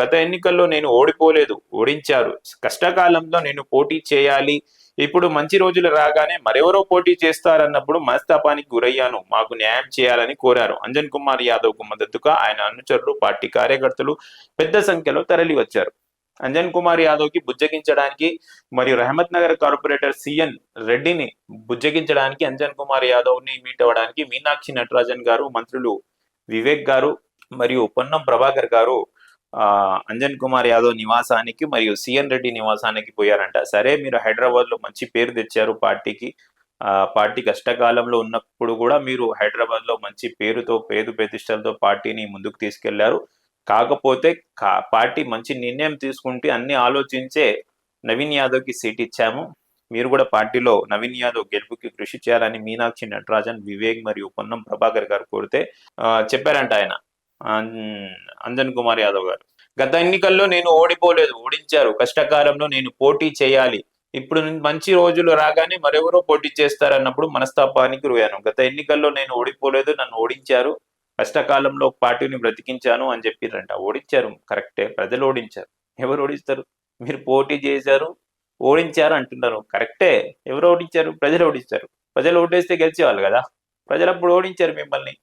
గత ఎన్నికల్లో నేను ఓడిపోలేదు, ఓడించారు. కష్టకాలంలో నేను పోటీ చేయాలి, ఇప్పుడు మంచి రోజులు రాగానే మరెవరో పోటీ చేస్తారన్నప్పుడు మనస్తాపానికి గురయ్యాను, మాకు న్యాయం చేయాలని కోరారు. అంజన్ కుమార్ యాదవ్ కు మద్దతుగా ఆయన అనుచరులు, పార్టీ కార్యకర్తలు పెద్ద సంఖ్యలో తరలి వచ్చారు. అంజన్ కుమార్ యాదవ్ కి బుజ్జగించడానికి మరియు రహమత్ నగర్ కార్పొరేటర్ సిఎన్ రెడ్డిని బుజ్జగించడానికి అంజన్ కుమార్ యాదవ్ ని మీట్ అవ్వడానికి మీనాక్షి నటరాజన్ గారు, మంత్రులు వివేక్ గారు మరియు పొన్నం ప్రభాకర్ గారు అంజన్ కుమార్ యాదవ్ నివాసానికి మరియు సిఎన్ రెడ్డి నివాసానికి పోయారంట. సరే, మీరు హైదరాబాద్ లో మంచి పేరు తెచ్చారు పార్టీకి, పార్టీ కష్టకాలంలో ఉన్నప్పుడు కూడా మీరు హైదరాబాద్ లో మంచి పేరుతో, పేరు ప్రతిష్టలతో పార్టీని ముందుకు తీసుకెళ్లారు. కాకపోతే పార్టీ మంచి నిర్ణయం తీసుకుంటే అన్ని ఆలోచించే నవీన్ యాదవ్ కి సీట్ ఇచ్చాము, మీరు కూడా పార్టీలో నవీన్ యాదవ్ గెలుపుకి కృషి చేయాలని మీనాక్షి నటరాజన్, వివేక్ మరియు పొన్నం ప్రభాకర్ గారు కోరితే చెప్పారంట ఆయన అంజన్ కుమార్ యాదవ్ గారు. గత ఎన్నికల్లో నేను ఓడిపోలేదు, ఓడించారు. కష్టకాలంలో నేను పోటీ చేయాలి, ఇప్పుడు మంచి రోజులు రాగానే మరెవరో పోటీ చేస్తారన్నప్పుడు మనస్తాపానికి గురయ్యాను. గత ఎన్నికల్లో నేను ఓడిపోలేదు, నన్ను ఓడించారు. కష్టకాలంలో పార్టీని బ్రతికించాను అని చెప్పిరంట. ఓడించారు, కరెక్టే, ప్రజలు ఓడించారు. ఎవరు ఓడిస్తారు? మీరు పోటీ చేశారు, ఓడించారు అంటున్నారు, కరెక్టే. ఎవరు ఓడించారు? ప్రజలు ఓడించారు. ప్రజలు ఓటేస్తే గెలిచేవాళ్ళు కదా. ప్రజలు అప్పుడు ఓడించారు మిమ్మల్ని.